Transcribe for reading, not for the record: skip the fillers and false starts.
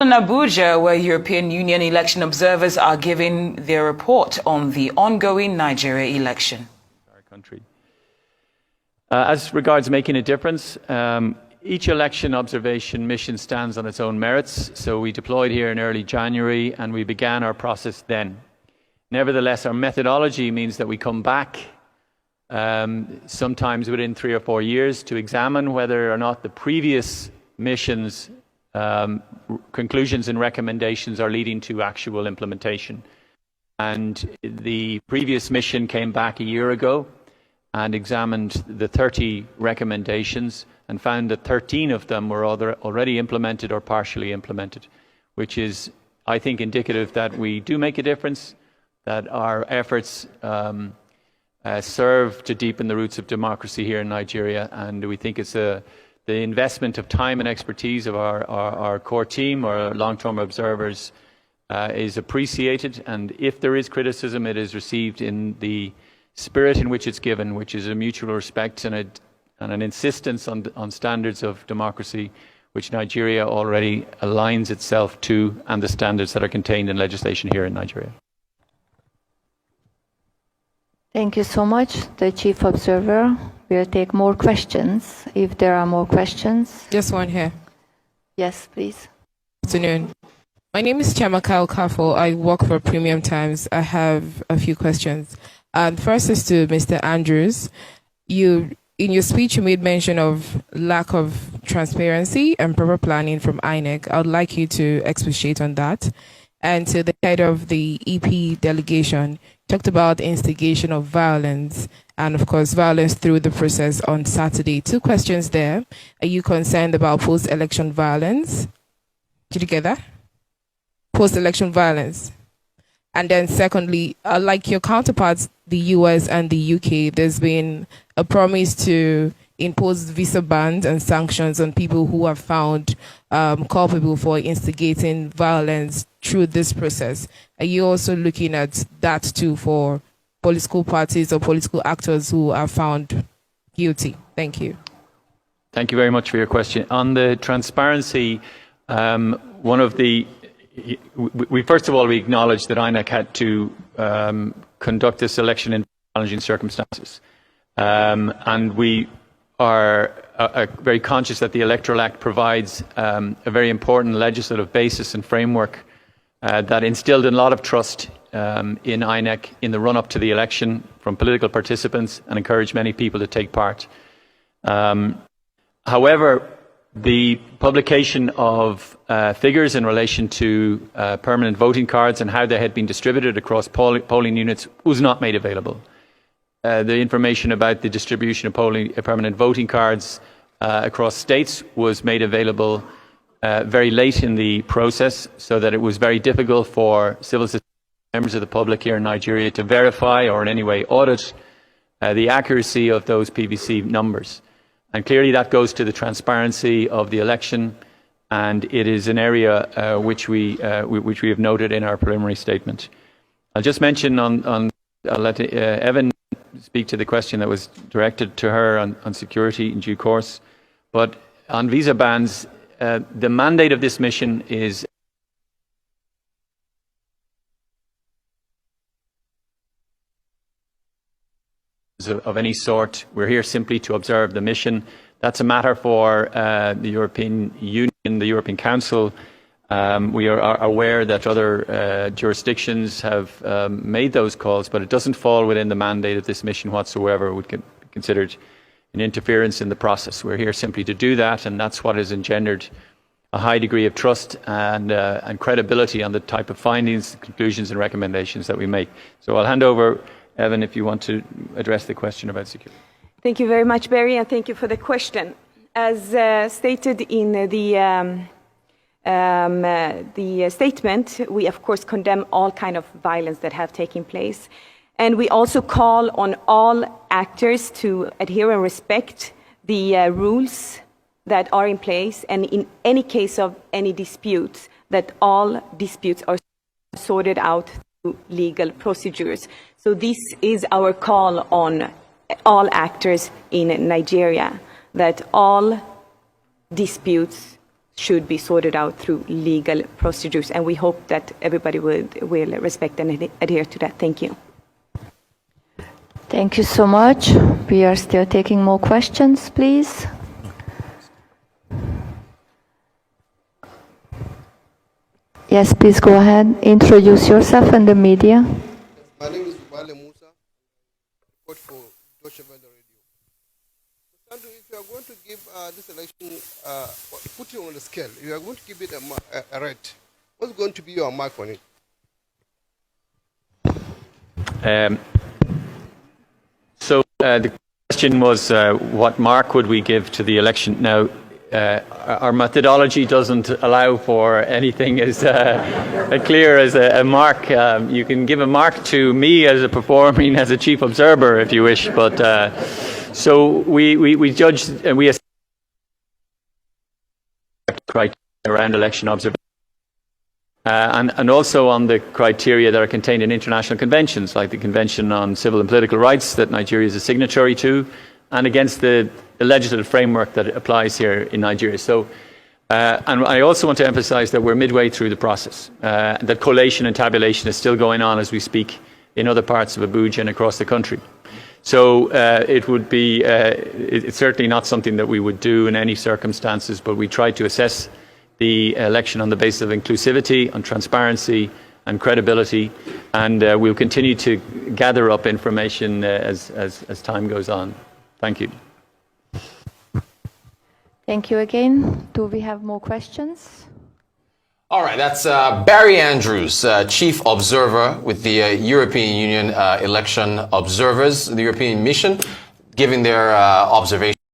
In Abuja, where European Union election observers are giving their report on the ongoing Nigeria election. Our country. As regards making a difference, each election observation mission stands on its own merits. So we deployed here in early January and we began our process then. Nevertheless, our methodology means that we come back sometimes within 3 or 4 years to examine whether or not the previous missions conclusions and recommendations are leading to actual implementation. And the previous mission came back a year ago and examined the 30 recommendations and found that 13 of them were already implemented or partially implemented, which is, I think, indicative that we do make a difference, that our efforts serve to deepen the roots of democracy here in Nigeria, and we think it's the investment of time and expertise of our core team, our long-term observers, is appreciated, and if there is criticism, it is received in the spirit in which it's given, which is a mutual respect and an insistence on standards of democracy, which Nigeria already aligns itself to, and the standards that are contained in legislation here in Nigeria. Thank you so much, the Chief Observer. We'll take more questions, if there are more questions. Just one here. Yes, please. Good afternoon. My name is Chiamaka Okafor. I work for Premium Times. I have a few questions. First is to Mr. Andrews. In your speech, you made mention of lack of transparency and proper planning from INEC. I would like you to expatiate on that. And to the head of the EP delegation, talked about instigation of violence and, of course, violence through the process on Saturday. 2 questions there. Are you concerned about post-election violence? Did you get that? Post-election violence. And then secondly, like your counterparts, the US and the UK, there's been a promise to impose visa bans and sanctions on people who are found culpable for instigating violence through this process. Are you also looking at that too for political parties or political actors who are found guilty? Thank you. Thank you very much for your question. On the transparency, first of all, we acknowledge that INEC had to conduct this election in challenging circumstances. And we are very conscious that the Electoral Act provides a very important legislative basis and framework that instilled a lot of trust in INEC in the run-up to the election from political participants and encouraged many people to take part. However, the publication of figures in relation to permanent voting cards and how they had been distributed across polling units was not made available. The information about the distribution of permanent voting cards across states was made available very late in the process, so that it was very difficult for civil society members of the public here in Nigeria to verify or in any way audit the accuracy of those PVC numbers. And clearly that goes to the transparency of the election, and it is an area which we have noted in our preliminary statement. I'll just mention I'll let Evan speak to the question that was directed to her on security in due course. But on visa bans, the mandate of this mission is of any sort. We're here simply to observe the mission. That's a matter for the European Union, the European Council. We are aware that other jurisdictions have made those calls, but it doesn't fall within the mandate of this mission whatsoever. It would be considered an interference in the process. We're here simply to do that, and that's what has engendered a high degree of trust and credibility on the type of findings, conclusions and recommendations that we make. So I'll hand over, Evan, if you want to address the question about security. Thank you very much, Barry, and thank you for the question. As stated in the statement, we of course condemn all kind of violence that have taken place. And we also call on all actors to adhere and respect the rules that are in place, and in any case of any disputes, that all disputes are sorted out through legal procedures. So this is our call on all actors in Nigeria, that all disputes should be sorted out through legal procedures. And we hope that everybody will respect and adhere to that. Thank you. Thank you so much. We are still taking more questions, please. Yes, please go ahead. Introduce yourself and the media. My name is Wale Musa, report for Deutsche Welle Radio. Sandu, if you are going to give this election, put it on the scale, you are going to give it a rate, what's going to be your mark on it? The question was, what mark would we give to the election? Now, our methodology doesn't allow for anything as clear as a mark. You can give a mark to me as as a chief observer, if you wish. But so we judge and we assess criteria around election observation. And also on the criteria that are contained in international conventions, like the Convention on Civil and Political Rights that Nigeria is a signatory to, and against the legislative framework that applies here in Nigeria. So, and I also want to emphasize that we're midway through the process, that collation and tabulation is still going on as we speak in other parts of Abuja and across the country. So it would be, it's certainly not something that we would do in any circumstances, but we try to assess the election on the basis of inclusivity, on transparency and credibility, and we'll continue to gather up information as time goes on. Thank you. Thank you again. Do we have more questions? All right, that's Barry Andrews, Chief Observer with the European Union Election Observers, the European Mission, giving their observation.